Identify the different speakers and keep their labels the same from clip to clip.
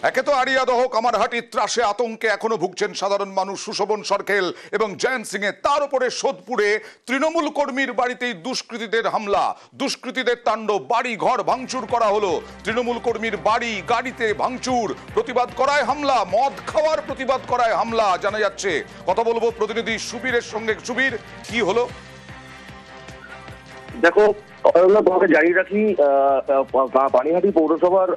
Speaker 1: একে তো আড়িয়াদহ কামারহাটির ত্রাসে আতঙ্কে এখনো ভুগছেন সাধারণ মানুষ সুশোভন সরকেল এবং জয়ন্ত সিং এ, তার উপরে সোদপুরে তৃণমূল কর্মীর বাড়িতেই দুষ্কৃতীদের হামলা, দুষ্কৃতীদের তাণ্ডব, বাড়ি ঘর ভাঙচুর করা হলো। তৃণমূল কর্মীর বাড়ি গাড়িতে ভাঙচুর, প্রতিবাদ করায় হামলা, মদ খাওয়ার প্রতিবাদ করায় হামলা জানা যাচ্ছে। কথা বলবো প্রতিনিধি সুবীরের সঙ্গে। সুবীর, কি হলো?
Speaker 2: দেখো, তোমাকে জানিয়ে রাখি, পানিহাটি পৌরসভার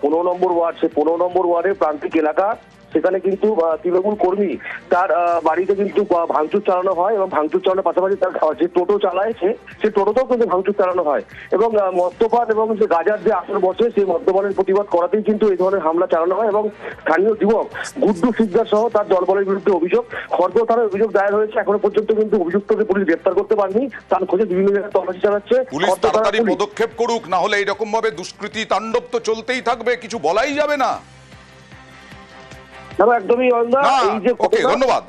Speaker 2: 15 নম্বর ওয়ার্ড, সে 15 নম্বর ওয়ার্ডের প্রান্তিক এলাকা, সেখানে কিন্তু তৃণমূল কর্মী তার বাড়িতে কিন্তু ভাঙচুর চালানো হয় এবং ভাঙচুর চালানোর পাশাপাশি তার যে টোটো চালায় সে টোটোতেও কিন্তু ভাঙচুর চালানো হয় এবং মদ্যপান এবং যে গাঁজার যে আসর বসে সেই মদ্যপানের প্রতিবাদ করাতেই কিন্তু এই ধরনের হামলা চালানো হয় এবং স্থানীয় যুবক গুড্ডু সিকদার সহ তার দলবলের বিরুদ্ধে অভিযোগ, খড়দহ থানায় অভিযোগ দায়ের হয়েছে। এখনো পর্যন্ত কিন্তু অভিযুক্তকে পুলিশ গ্রেপ্তার করতে পারেনি, তার খোঁজে বিভিন্ন জায়গায় তল্লাশি চালাচ্ছে।
Speaker 1: পুলিশ তাড়াতাড়ি পদক্ষেপ করুক, না হলে এইরকম ভাবে দুষ্কৃতী তাণ্ডব তো চলতেই থাকবে, কিছু বলাই যাবে না।
Speaker 2: একদমই
Speaker 1: ধন্যবাদ।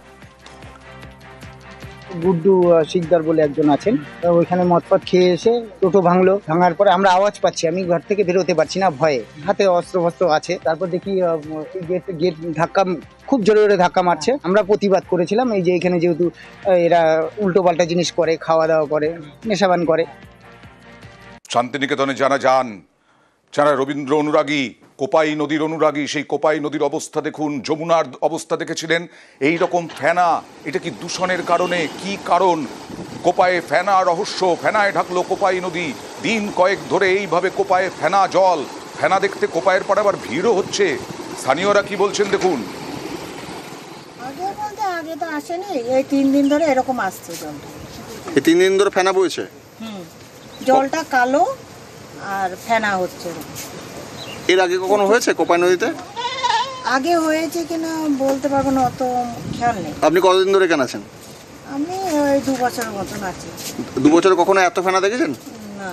Speaker 3: গুড্ডু শিকদার বলে একজন আছেন, ওইখানে মদপথ খেয়ে এসে টোটো ভাঙলো, ভাঙার পরে আমরা আওয়াজ পাচ্ছি, আমি ঘর থেকে বেরোতে পারছি না ভয়ে, হাতে অস্ত্র আছে। তারপর দেখি গেট ধাক্কা, খুব জোরে জোরে ধাক্কা মারছে। আমরা প্রতিবাদ করেছিলাম, এই যে এখানে যেহেতু এরা উল্টো পাল্টা জিনিস করে, খাওয়া দাওয়া করে, নেশাবান করে।
Speaker 1: শান্তিনিকেতনে যারা রবীন্দ্র অনুরাগী, কোপাই নদীর অনুরাগী, সেই কোপাই নদীর অবস্থা দেখুন, যমুনার অবস্থা দেখেছিলেন। এই রকম ফেনা, এটা কি দূষণের কারণে? কি কারণ? কোপায়ে ফেনা রহস্য, ফেনায় ঢাকলো কোপাই নদী। দিন কয়েক ধরে এইভাবে কোপায়ে ফেনা জল, ফেনা দেখতে কোপায়ের পর আবার ভিড়ও হচ্ছে। স্থানীয়রা কি বলছেন দেখুন।
Speaker 4: আগে তো আসেনি, এই 3 দিন ধরে এরকম আসছে জলটা।
Speaker 5: এই 3 দিন ধরে ফেনা বইছে?
Speaker 4: জলটা কালো আর ফেনা হচ্ছে।
Speaker 5: এর আগে কখনো হয়েছে কোপাই নদীতে?
Speaker 4: আগে হয়েছে কিনা বলতে পারবো না, অত খেয়াল নেই।
Speaker 5: আপনি কতদিন ধরে এখানে আছেন?
Speaker 4: আমি ওই 2 বছরের মতন আছি।
Speaker 5: 2 বছরে কখনো এত ফেনা দেখেছেন?
Speaker 4: না।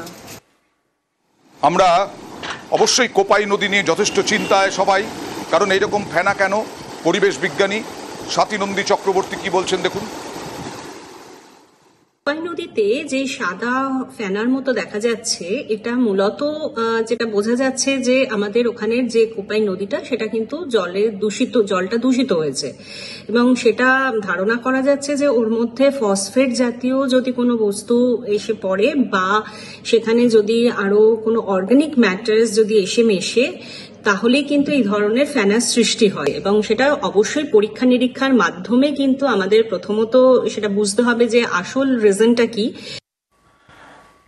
Speaker 1: আমরা অবশ্যই কোপাই নদী নিয়ে যথেষ্ট চিন্তায় সবাই, কারণ এইরকম ফেনা কেন? পরিবেশ বিজ্ঞানী স্বাতীনন্দী চক্রবর্তী কি বলছেন দেখুন।
Speaker 6: কোপাই নদীতে যে সাদা ফেনার মতো দেখা যাচ্ছে, এটা মূলত যেটা বোঝা যাচ্ছে যে আমাদের ওখানের যে কোপাই নদীটা, সেটা কিন্তু জলটা দূষিত হয়েছে এবং সেটা ধারণা করা যাচ্ছে যে ওর মধ্যে ফসফেট জাতীয় যদি কোনো বস্তু এসে পড়ে বা সেখানে যদি আরো কোনো অর্গানিক ম্যাটার্স যদি এসে মেশে, তাহলে কিন্তু এই ধরনের ফেনার সৃষ্টি হয় এবং সেটা অবশ্যই পরীক্ষা নিরীক্ষার মাধ্যমে কিন্তু আমাদের প্রথমত সেটা বুঝতে হবে যে আসল রিজনটা কি।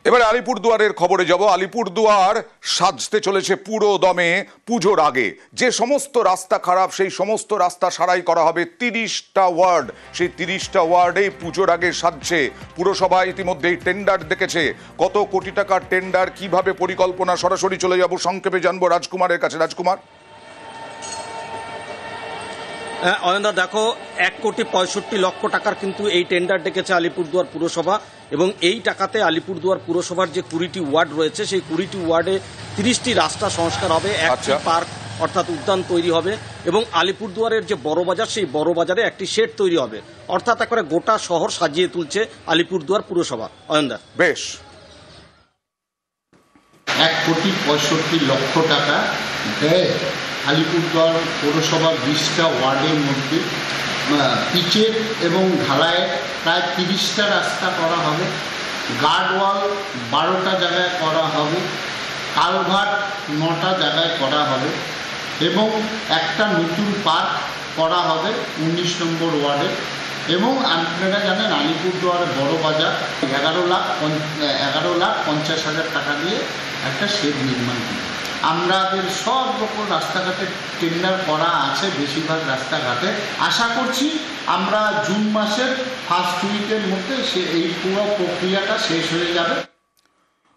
Speaker 1: এবারে আলিপুরদুয়ারের খবরে যাব। আলিপুরদুয়ার সাজতে চলেছে পুরো দমে পুজোর আগে। যে সমস্ত রাস্তা খারাপ, সেই সমস্ত রাস্তা সারাই করা হবে। 30টা ওয়ার্ড, সেই 30টা ওয়ার্ডেই পুজোর আগে সাজছে। পুরসভা ইতিমধ্যেই টেন্ডার দেখেছে। কত কোটি টাকার টেন্ডার, কিভাবে পরিকল্পনা, সরাসরি চলে যাব, সংক্ষেপে জানবো রাজকুমারের কাছে। রাজকুমার।
Speaker 7: অয়নদা, দেখো, 1,65,00,000 টাকার কিন্তু এই টেন্ডার ডেকেছে আলিপুরদুয়ার পুরসভা এবং এই টাকাতে আলিপুরদুয়ার পুরসভার যে 20টি ওয়ার্ড রয়েছে, সেই 20টি ওয়ার্ডে 30টি রাস্তা সংস্কার হবে, একটি পার্ক অর্থাৎ উদ্যান তৈরি হবে এবং আলিপুরদুয়ারের যে বড় বাজার, সেই বড় বাজারে একটি শেড তৈরি হবে। অর্থাৎ একবারে গোটা শহর সাজিয়ে তুলছে আলিপুরদুয়ার পুরসভা। অয়নদা,
Speaker 1: বেশ।
Speaker 8: 1,65,00,000 টাকা ব্যয় আলিপুরদুয়ার পৌরসভার 20টা ওয়ার্ডের মধ্যে পিচের এবং ঢালাইয়ের প্রায় 30টা রাস্তা করা হবে, গার্ডওয়াল 12টা জায়গায় করা হবে, কালভার্ট 9টা জায়গায় করা হবে এবং একটা নতুন পার্ক করা হবে 19 নম্বর ওয়ার্ডে। এবং আপনারা জানেন আলিপুরদুয়ারের বড় বাজার 11,50,000 টাকা দিয়ে একটা শেড নির্মাণ করবে। আমাদের সব রকম রাস্তাঘাটের টেন্ডার করা আছে, বেশিরভাগ রাস্তাঘাটে। আশা করছি আমরা জুন মাসের ফার্স্ট উইকের মধ্যে এই পুরো প্রক্রিয়াটা শেষ হয়ে যাবে।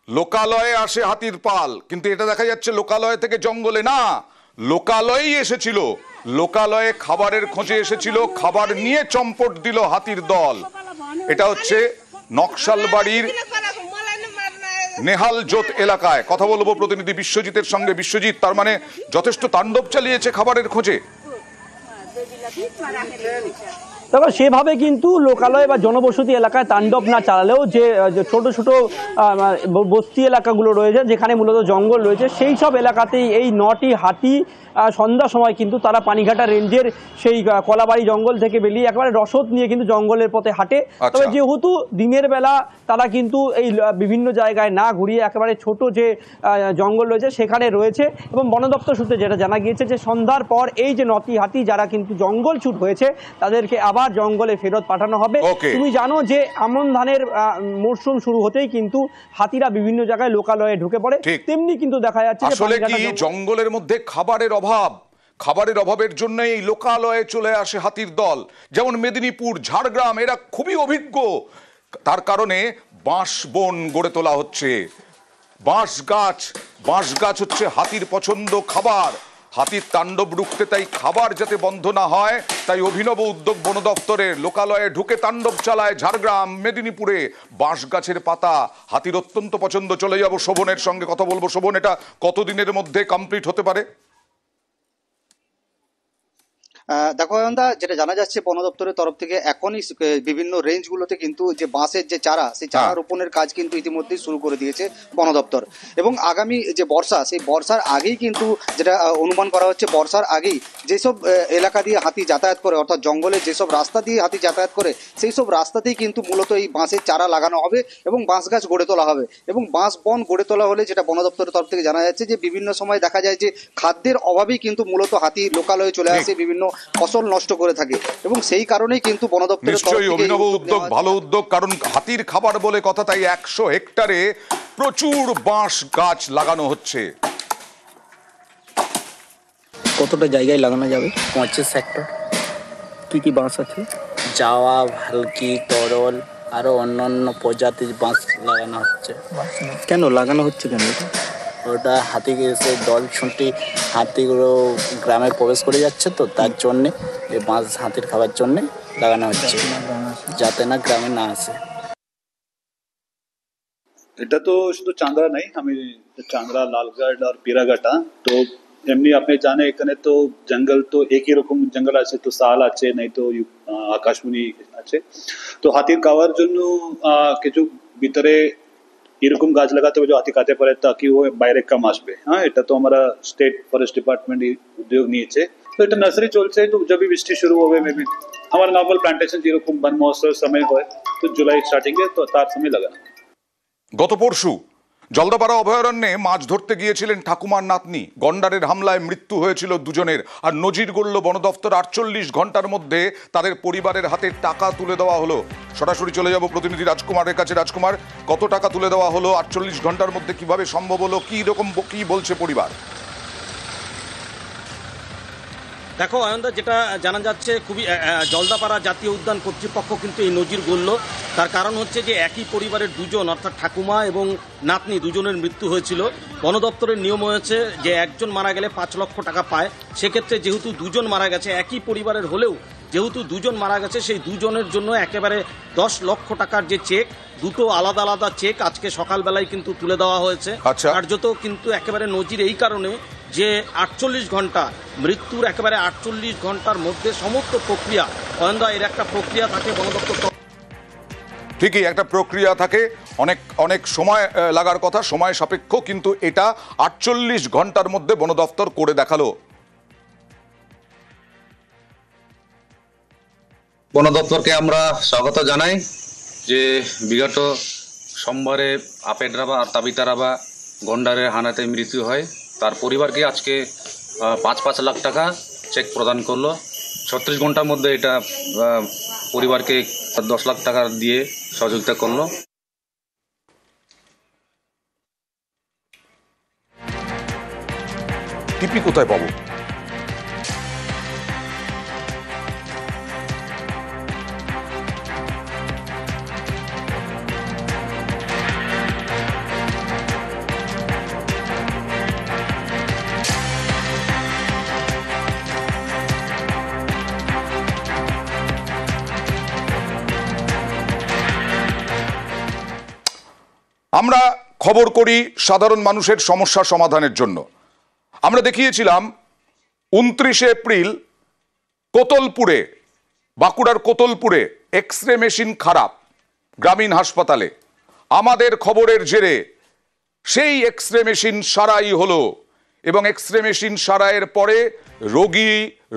Speaker 1: লোকালয়ে আসে হাতির পাল, কিন্তু এটা দেখা যাচ্ছে লোকালয় থেকে জঙ্গলে না, লোকালয়েই এসেছিল। লোকালয়ে খাবারের খোঁজে এসেছিল, খাবার নিয়ে চম্পট দিল হাতির দল। এটা হচ্ছে নকশালবাড়ির নেহালজোত এলাকায়। কথা বলবো প্রতিনিধি বিশ্বজিতের সঙ্গে। বিশ্বজিৎ, তার মানে যথেষ্ট তাণ্ডব চালিয়েছে খাবারের খোঁজে।
Speaker 9: তবে সেভাবে কিন্তু লোকালয় বা জনবসতি এলাকায় তাণ্ডব না চালালেও যে ছোট ছোট বস্তি এলাকাগুলো রয়েছে, যেখানে মূলত জঙ্গল রয়েছে, সেই সব এলাকাতেই এই 9টি হাতি সন্ধ্যার সময় কিন্তু তারা পানিঘাটা রেঞ্জের সেই কলাবাড়ি জঙ্গল থেকে বেরিয়ে একেবারে রসদ নিয়ে কিন্তু জঙ্গলের পথে হাঁটে। তবে যেহেতু দিনের বেলা তারা কিন্তু এই বিভিন্ন জায়গায় না ঘুরিয়ে একেবারে ছোট যে জঙ্গল রয়েছে সেখানে রয়েছে, এবং বন দপ্তর সূত্রে যেটা জানা গিয়েছে যে সন্ধ্যার পর এই যে নতি হাতি যারা কিন্তু জঙ্গল ছুট হয়েছে তাদেরকে আবার জঙ্গলে ফেরত পাঠানো হবে। তুমি জানো যে আমন ধানের মরশুম শুরু হতেই কিন্তু হাতিরা বিভিন্ন জায়গায় লোকালয়ে ঢুকে পড়ে, তেমনি কিন্তু দেখা যাচ্ছে
Speaker 1: আসলে কি জঙ্গলের মধ্যে খাবারের অভাবের জন্য এই লোকালয়ে চলে আসে হাতির দল। যেমন মেদিনীপুর, ঝাড়গ্রাম এরা খুবই অভিজ্ঞ, তার কারণে বাঁশ বন গড়ে তোলা হচ্ছে। বাঁশ গাছ হচ্ছে হাতির পছন্দ খাবার। হাতির তাণ্ডব রুখতে তাই খাবার যাতে বন্ধ না হয় তাই অভিনব উদ্যোগ বন দপ্তরের। লোকালয়ে ঢুকে তাণ্ডব চালায় ঝাড়গ্রাম, মেদিনীপুরে বাঁশ গাছের পাতা হাতির অত্যন্ত পছন্দ। চলে যাব শোভনের সঙ্গে কথা বলবো। শোভন, এটা কতদিনের মধ্যে কমপ্লিট হতে পারে?
Speaker 10: দেখো অয়নদা, যেটা জানা যাচ্ছে বন দপ্তরের তরফ থেকে এখনই বিভিন্ন রেঞ্জগুলোতে কিন্তু যে বাঁশের যে চারা, সেই চারা রোপণের কাজ কিন্তু ইতিমধ্যেই শুরু করে দিয়েছে বন দপ্তর। এবং আগামী যে বর্ষা, সেই বর্ষার আগেই কিন্তু যেটা অনুমান করা হচ্ছে, বর্ষার আগেই যেসব এলাকা দিয়ে হাতি যাতায়াত করে, অর্থাৎ জঙ্গলের যেসব রাস্তা দিয়ে হাতি যাতায়াত করে, সেই সব রাস্তাতেই কিন্তু মূলত এই বাঁশের চারা লাগানো হবে এবং বাঁশ গাছ গড়ে তোলা হবে। এবং বাঁশ বন গড়ে তোলা হলে যেটা বন দপ্তরের তরফ থেকে জানা যাচ্ছে যে বিভিন্ন সময় দেখা যায় যে খাদ্যের অভাবেই কিন্তু মূলত হাতি লোকালয়ে চলে আসে, বিভিন্ন ফসল নষ্ট করে থাকে, এবং সেই কারণেই কিন্তু বন দপ্তরের
Speaker 1: নিশ্চয়ই অভিনব উদ্যোগ, ভালো উদ্যোগ, কারণ হাতির খাবার বলে কথা, তাই 100 হেক্টরে প্রচুর বাঁশ গাছ লাগানো হচ্ছে।
Speaker 11: কতটা জায়গায় লাগানো যাবে? 25 হেক্টর। কি বাঁশ আছে? জাওয়া, ভালকি, তরল আরো অন্যান্য প্রজাতির বাঁশ লাগানো হচ্ছে।
Speaker 10: কেন লাগানো হচ্ছে কেন?
Speaker 11: ওটা হাতি এসে দল ছুটি হাতিগুলো গ্রামে প্রবেশ করে যাচ্ছে, তো তার জন্যে এই বাঁশ হাতির খাবার জন্যে লাগানো হচ্ছে, যাতে না গ্রামে না আসে।
Speaker 12: এটা তো শুধু চান্দ্রা নাই, আমি চান্দ্রা, লালগড় আর পিরাঘাটা, তো এমনি আপনি জানে এখানে তো জঙ্গল তো একই রকম জঙ্গল আছে, তো শাল আছে, নাই তো আকাশমণি আছে। তো হাতির খাওয়ার জন্য কিছু ভিতরে এরকম গাছ লাগাতে হবে যে হাতি খাতে পারে, তাকি ও বাইরে কম আসবে। হ্যাঁ, এটা তো আমরা স্টেট ফরেস্ট ডিপার্টমেন্ট উদ্যোগ নিয়েছে। তো এটা নার্সারি চলছে, তো যবে বৃষ্টি শুরু হবে মেবি আমার নর্মাল প্লান্টেশন যেরকম বন মহোৎসব সময় হয়, তো জুলাই স্টার্টিং এ তো তার সময় লাগানো।
Speaker 1: গত পরশু জলদাপাড়া অভয়ারণ্যে মাছ ধরতে গিয়েছিলেন ঠাকুমার নাতনি, গন্ডারের হামলায় মৃত্যু হয়েছিল দুজনের। আর নজির গড়ল বন দপ্তর, 48 ঘন্টার মধ্যে তাদের পরিবারের হাতে টাকা তুলে দেওয়া হলো। সরাসরি চলে যাব প্রতিনিধি রাজকুমারের কাছে। রাজকুমার, কত টাকা তুলে দেওয়া হলো 48 ঘন্টার মধ্যে, কিভাবে সম্ভব হলো, কি বলছে পরিবার?
Speaker 7: দেখো অয়নদা, যেটা জানা যাচ্ছে খুবই জলদাপাড়া জাতীয় উদ্যান কর্তৃপক্ষ কিন্তু এই নজির গড়ল। তার কারণ হচ্ছে যে একই পরিবারের দুজন, অর্থাৎ ঠাকুমা এবং নাতনি দুজনের মৃত্যু হয়েছিল। বন দপ্তরের নিয়ম হয়েছে যে একজন মারা গেলে 5 লক্ষ টাকা পায়। সেক্ষেত্রে যেহেতু দুজন মারা গেছে, একই পরিবারের হলেও যেহেতু দুজন মারা গেছে, সেই দুজনের জন্য একেবারে 10 লক্ষ টাকার যে চেক, দুটো আলাদা আলাদা চেক আজকে সকালবেলায় কিন্তু তুলে দেওয়া হয়েছে। কার্যত কিন্তু একেবারে নজির এই কারণে যে 48 ঘন্টা মৃত্যুর, একেবারে 48 ঘন্টার মধ্যে সমস্ত প্রক্রিয়া, অয়নদা এর একটা প্রক্রিয়া থাকে বন দপ্তর।
Speaker 1: ঠিকই, একটা প্রক্রিয়া থাকে, অনেক সময় লাগার কথা, সময় সাপেক্ষ, কিন্তু এটা 48 ঘন্টার মধ্যে বন দপ্তর করে দেখালো।
Speaker 13: বন দপ্তরকে আমরা স্বাগত জানাই যে বিগত সোমবারে আপেডরাবা আর তাবিতারাবা গন্ডারের হানাতে মৃত্যু হয়, তার পরিবারকে আজকে 5 লাখ টাকা চেক প্রদান করলো। 36 ঘন্টার মধ্যে এটা পরিবারকে 10 লাখ টাকা দিয়ে সহযোগিতা করলো।
Speaker 1: টিপি কোথায় পাবো? আমরা খবর করি সাধারণ মানুষের সমস্যা সমাধানের জন্য। আমরা দেখিয়েছিলাম 29 এপ্রিল কোতলপুরে, বাঁকুড়ার কোতলপুরে এক্সরে মেশিন খারাপ গ্রামীণ হাসপাতালে। আমাদের খবরের জেরে সেই এক্সরে মেশিন সারাই হলো। এবং এক্সরে মেশিন সারাইয়ের পরে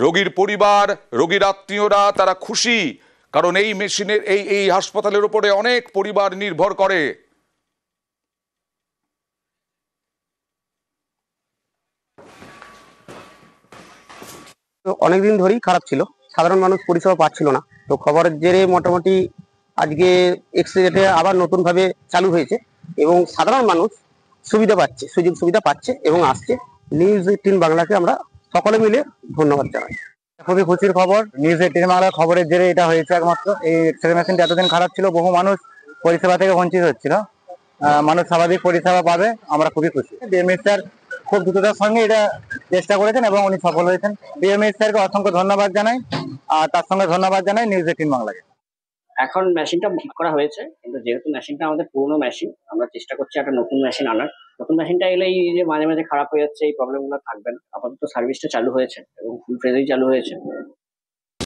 Speaker 1: রোগীর পরিবার, রোগীর আত্মীয়রা তারা খুশি, কারণ এই মেশিনের এই হাসপাতালের উপরে অনেক পরিবার নির্ভর করে।
Speaker 14: অনেকদিন ধরেই খারাপ ছিল, সাধারণ মানুষ পরিষেবা পাচ্ছিল না। তো খবরের জেরে মোটামুটি আজকে এক্সরেটা আবার নতুন ভাবে চালু হয়েছে এবং সাধারণ মানুষ সুবিধা পাচ্ছে, সুযোগ সুবিধা পাচ্ছে এবং আসছে। নিউজ 18 বাংলাকে আমরা সকলে মিলে ধন্যবাদ জানাই। খুবই খুশির খবর, নিউজ 18 বাংলার খবরের জেরে এটা হয়েছে একমাত্র। এই এক্সরে মেশিনটা এতদিন খারাপ ছিল, বহু মানুষ পরিষেবা থেকে বঞ্চিত হচ্ছিল, মানুষ স্বাভাবিক পরিষেবা পাবে, আমরা খুবই খুশি। ডিএমএস স্যার খুব দ্রুততার সঙ্গে এটা চেষ্টা করেছেন এবং উনি সফল হয়েছেন। ডিএমএস স্যারকে অসংখ্য ধন্যবাদ জানাই, আর তার সঙ্গে ধন্যবাদ জানাই নিউজ 18 বাংলাকে।
Speaker 15: এখন মেশিনটা ঠিক করা হয়েছে, কিন্তু যেহেতু মেশিনটা আমাদের পুরনো মেশিন, আমরা চেষ্টা করছি একটা নতুন মেশিন আনার। নতুন মেশিনটা এলে এই যে মাঝে মাঝে খারাপ হয়ে যাচ্ছে, এই প্রবলেমগুলো থাকবে না। আপাতত সার্ভিসটা চালু হয়েছে এবং ফুল ফ্রেজেই চালু হয়েছে।